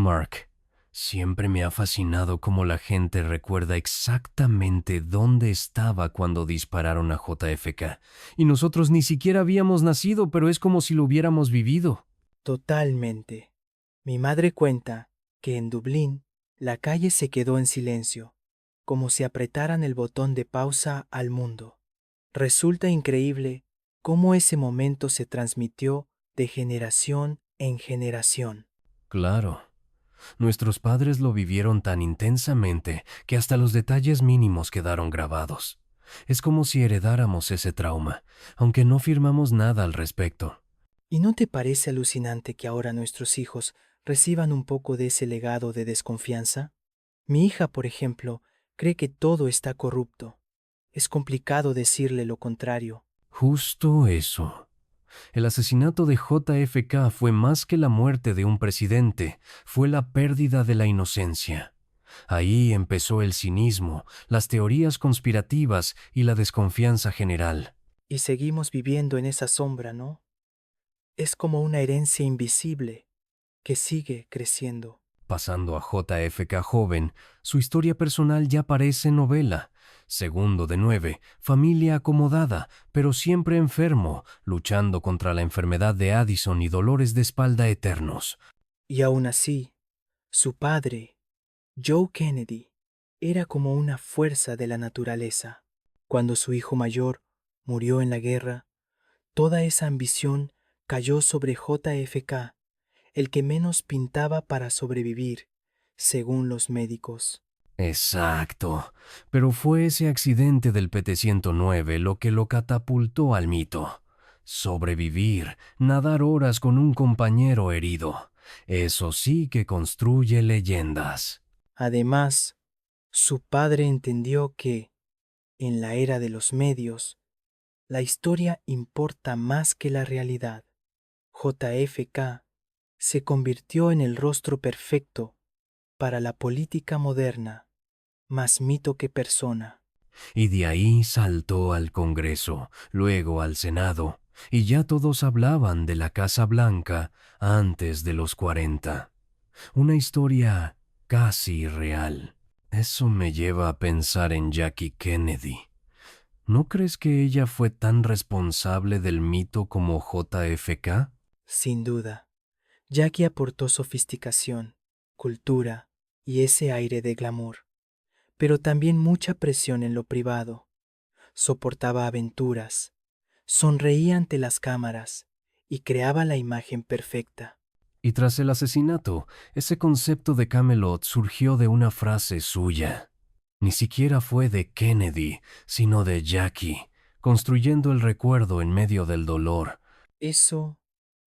Mark. Siempre me ha fascinado cómo la gente recuerda exactamente dónde estaba cuando dispararon a JFK. Y nosotros ni siquiera habíamos nacido, pero es como si lo hubiéramos vivido. Totalmente. Mi madre cuenta que en Dublín la calle se quedó en silencio, como si apretaran el botón de pausa al mundo. Resulta increíble cómo ese momento se transmitió de generación en generación. Claro. Nuestros padres lo vivieron tan intensamente que hasta los detalles mínimos quedaron grabados. Es como si heredáramos ese trauma, aunque no firmamos nada al respecto. ¿Y no te parece alucinante que ahora nuestros hijos reciban un poco de ese legado de desconfianza? Mi hija, por ejemplo, cree que todo está corrupto. Es complicado decirle lo contrario. Justo eso. El asesinato de JFK fue más que la muerte de un presidente, fue la pérdida de la inocencia. Ahí empezó el cinismo, las teorías conspirativas y la desconfianza general. Y seguimos viviendo en esa sombra, ¿no? Es como una herencia invisible que sigue creciendo. Pasando a JFK joven, su historia personal ya parece novela. Segundo de 9, familia acomodada, pero siempre enfermo, luchando contra la enfermedad de Addison y dolores de espalda eternos. Y aún así, su padre, Joe Kennedy, era como una fuerza de la naturaleza. Cuando su hijo mayor murió en la guerra, toda esa ambición cayó sobre JFK, el que menos pintaba para sobrevivir, según los médicos. Exacto, pero fue ese accidente del PT-109 lo que lo catapultó al mito. Sobrevivir, nadar horas con un compañero herido. Eso sí que construye leyendas. Además, su padre entendió que, en la era de los medios, la historia importa más que la realidad. JFK se convirtió en el rostro perfecto para la política moderna, más mito que persona. Y de ahí saltó al Congreso, luego al Senado, y ya todos hablaban de la Casa Blanca antes de los 40. Una historia casi real. Eso me lleva a pensar en Jackie Kennedy. ¿No crees que ella fue tan responsable del mito como JFK? Sin duda, Jackie aportó sofisticación, cultura y ese aire de glamour, pero también mucha presión en lo privado. Soportaba aventuras, sonreía ante las cámaras y creaba la imagen perfecta. Y tras el asesinato, ese concepto de Camelot surgió de una frase suya. Ni siquiera fue de Kennedy, sino de Jackie, construyendo el recuerdo en medio del dolor. Eso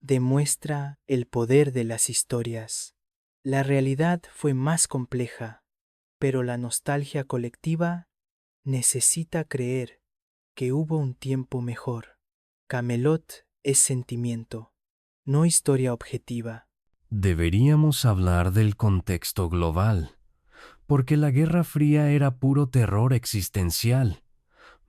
demuestra el poder de las historias. La realidad fue más compleja, pero la nostalgia colectiva necesita creer que hubo un tiempo mejor. Camelot es sentimiento, no historia objetiva. Deberíamos hablar del contexto global, porque la Guerra Fría era puro terror existencial.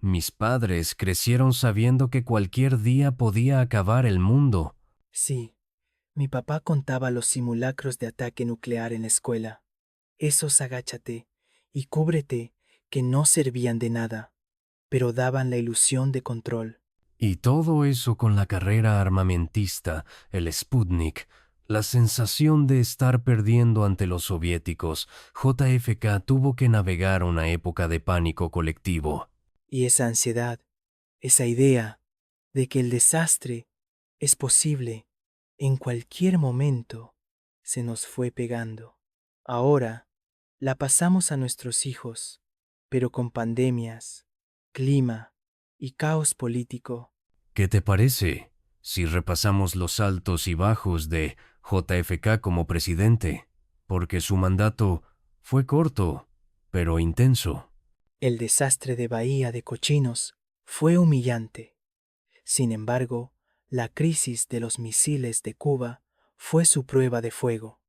Mis padres crecieron sabiendo que cualquier día podía acabar el mundo. Sí, mi papá contaba los simulacros de ataque nuclear en la escuela. Esos agáchate y cúbrete que no servían de nada, pero daban la ilusión de control. Y todo eso con la carrera armamentista, el Sputnik, la sensación de estar perdiendo ante los soviéticos. JFK tuvo que navegar una época de pánico colectivo. Y esa ansiedad, esa idea de que el desastre es posible en cualquier momento, se nos fue pegando. Ahora la pasamos a nuestros hijos, pero con pandemias, clima y caos político. ¿Qué te parece si repasamos los altos y bajos de JFK como presidente? Porque su mandato fue corto, pero intenso. El desastre de Bahía de Cochinos fue humillante. Sin embargo, la crisis de los misiles de Cuba fue su prueba de fuego.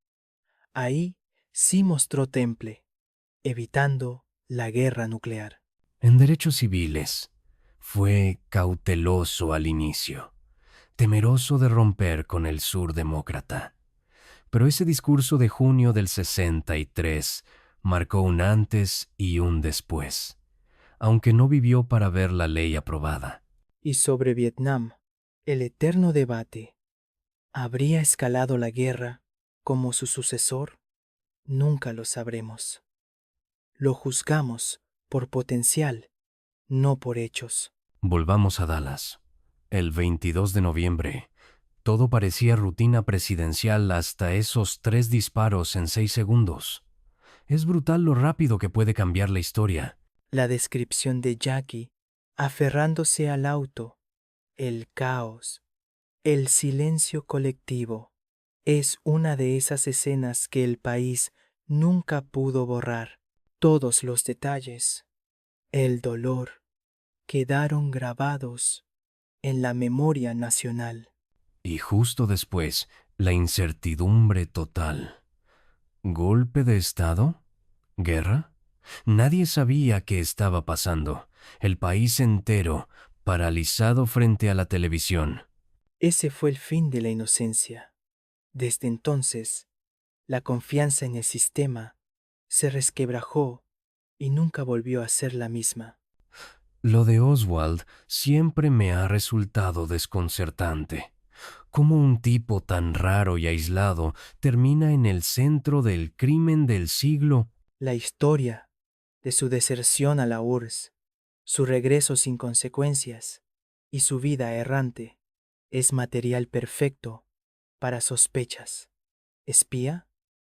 Ahí sí mostró temple, evitando la guerra nuclear. En derechos civiles, fue cauteloso al inicio, temeroso de romper con el sur demócrata. Pero ese discurso de junio del 63 marcó un antes y un después, aunque no vivió para ver la ley aprobada. Y sobre Vietnam, el eterno debate, ¿habría escalado la guerra como su sucesor? Nunca lo sabremos. Lo juzgamos por potencial, no por hechos. Volvamos a Dallas. El 22 de noviembre, todo parecía rutina presidencial hasta esos 3 disparos en 6 segundos. Es brutal lo rápido que puede cambiar la historia. La descripción de Jackie aferrándose al auto, el caos, el silencio colectivo, es una de esas escenas que el país nunca pudo borrar. Todos los detalles, el dolor, quedaron grabados en la memoria nacional. Y justo después, la incertidumbre total. ¿Golpe de Estado? ¿Guerra? Nadie sabía qué estaba pasando. El país entero, paralizado frente a la televisión. Ese fue el fin de la inocencia. Desde entonces, la confianza en el sistema se resquebrajó y nunca volvió a ser la misma. Lo de Oswald siempre me ha resultado desconcertante. ¿Cómo un tipo tan raro y aislado termina en el centro del crimen del siglo? La historia de su deserción a la URSS, su regreso sin consecuencias y su vida errante es material perfecto para sospechas. ¿Espía?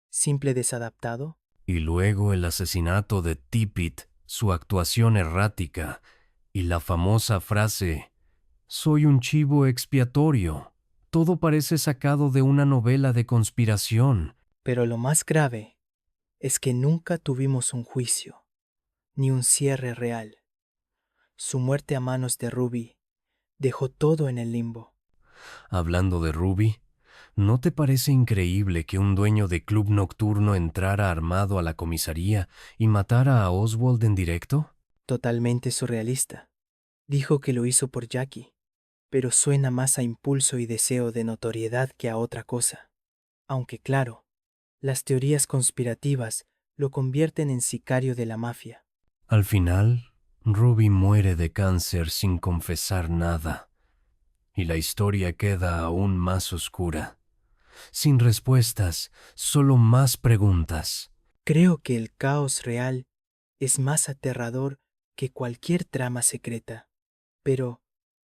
¿Simple desadaptado? Y luego el asesinato de Tippit, su actuación errática y la famosa frase, «Soy un chivo expiatorio». Todo parece sacado de una novela de conspiración. Pero lo más grave es que nunca tuvimos un juicio, ni un cierre real. Su muerte a manos de Ruby dejó todo en el limbo. Hablando de Ruby, ¿no te parece increíble que un dueño de club nocturno entrara armado a la comisaría y matara a Oswald en directo? Totalmente surrealista. Dijo que lo hizo por Jackie, pero suena más a impulso y deseo de notoriedad que a otra cosa. Aunque claro, las teorías conspirativas lo convierten en sicario de la mafia. Al final, Ruby muere de cáncer sin confesar nada, y la historia queda aún más oscura. Sin respuestas, solo más preguntas. Creo que el caos real es más aterrador que cualquier trama secreta, pero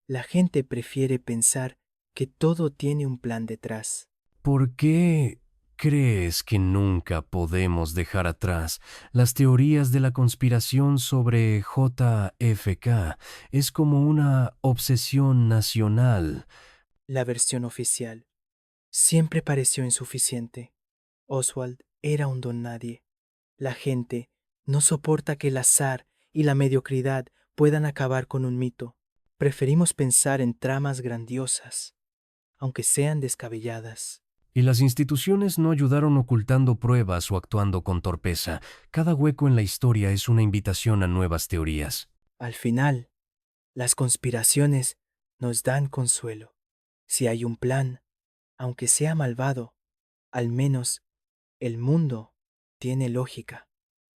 la gente prefiere pensar que todo tiene un plan detrás. ¿Por qué crees que nunca podemos dejar atrás las teorías de la conspiración sobre JFK? Es como una obsesión nacional. La versión oficial siempre pareció insuficiente. Oswald era un don nadie. La gente no soporta que el azar y la mediocridad puedan acabar con un mito. Preferimos pensar en tramas grandiosas, aunque sean descabelladas. Y las instituciones no ayudaron ocultando pruebas o actuando con torpeza. Cada hueco en la historia es una invitación a nuevas teorías. Al final, las conspiraciones nos dan consuelo. Si hay un plan, aunque sea malvado, al menos el mundo tiene lógica.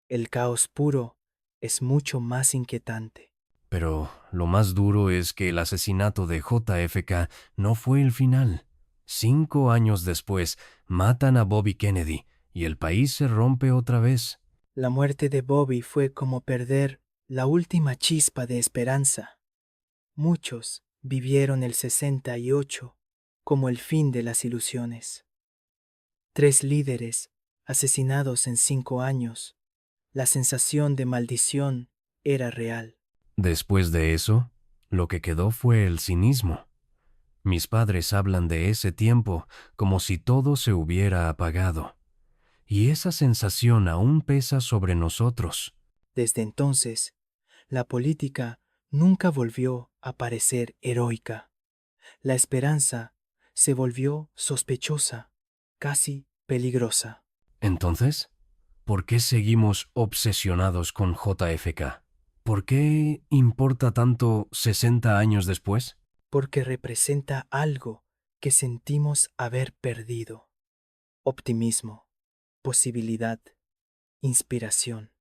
El caos puro es mucho más inquietante. Pero lo más duro es que el asesinato de JFK no fue el final. 5 años después, matan a Bobby Kennedy y el país se rompe otra vez. La muerte de Bobby fue como perder la última chispa de esperanza. Muchos vivieron el 68 como el fin de las ilusiones. 3 líderes asesinados en 5 años. La sensación de maldición era real. Después de eso, lo que quedó fue el cinismo. Mis padres hablan de ese tiempo como si todo se hubiera apagado. Y esa sensación aún pesa sobre nosotros. Desde entonces, la política nunca volvió a parecer heroica. La esperanza se volvió sospechosa, casi peligrosa. Entonces, ¿por qué seguimos obsesionados con JFK? ¿Por qué importa tanto 60 años después? Porque representa algo que sentimos haber perdido. optimismo, posibilidad, inspiración.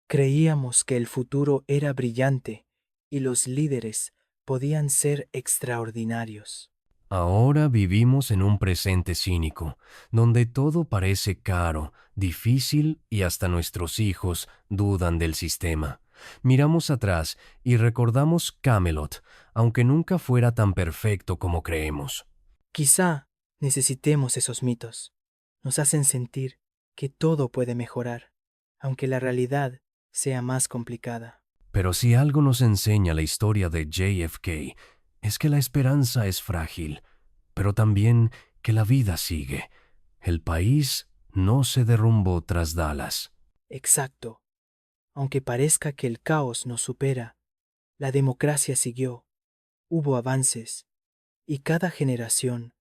Creíamos que el futuro era brillante y los líderes podían ser extraordinarios. Ahora vivimos en un presente cínico, donde todo parece caro, difícil y hasta nuestros hijos dudan del sistema. Miramos atrás y recordamos Camelot, aunque nunca fuera tan perfecto como creemos. Quizá necesitemos esos mitos. Nos hacen sentir que todo puede mejorar, aunque la realidad sea más complicada. Pero si algo nos enseña la historia de JFK, es que la esperanza es frágil, pero también que la vida sigue. El país no se derrumbó tras Dallas. Exacto. Aunque parezca que el caos nos supera, la democracia siguió, hubo avances, y cada generación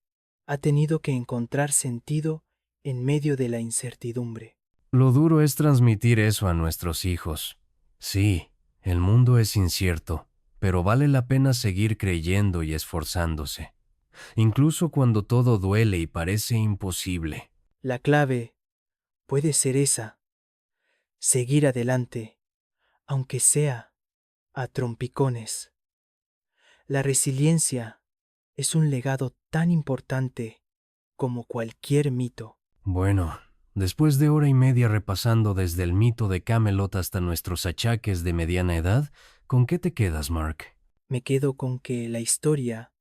ha tenido que encontrar sentido en medio de la incertidumbre. Lo duro es transmitir eso a nuestros hijos. Sí, el mundo es incierto, pero vale la pena seguir creyendo y esforzándose, incluso cuando todo duele y parece imposible. La clave puede ser esa, seguir adelante, aunque sea a trompicones. La resiliencia es un legado tan importante como cualquier mito. Bueno, después de hora y media repasando desde el mito de Camelot hasta nuestros achaques de mediana edad, ¿con qué te quedas, Mark? Me quedo con que la historia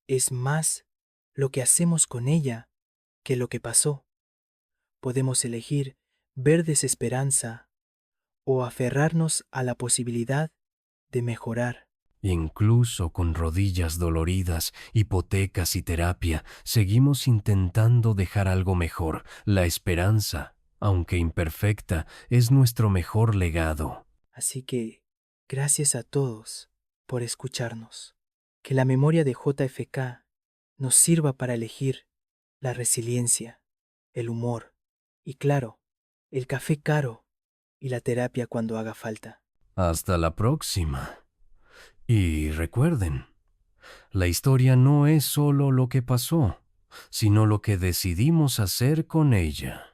es más lo que hacemos con ella que lo que pasó. Podemos elegir ver desesperanza o aferrarnos a la posibilidad de mejorar. Incluso con rodillas doloridas, hipotecas y terapia, seguimos intentando dejar algo mejor. La esperanza, aunque imperfecta, es nuestro mejor legado. Así que, gracias a todos por escucharnos. Que la memoria de JFK nos sirva para elegir la resiliencia, el humor y, claro, el café caro y la terapia cuando haga falta. Hasta la próxima. Y recuerden, la historia no es solo lo que pasó, sino lo que decidimos hacer con ella.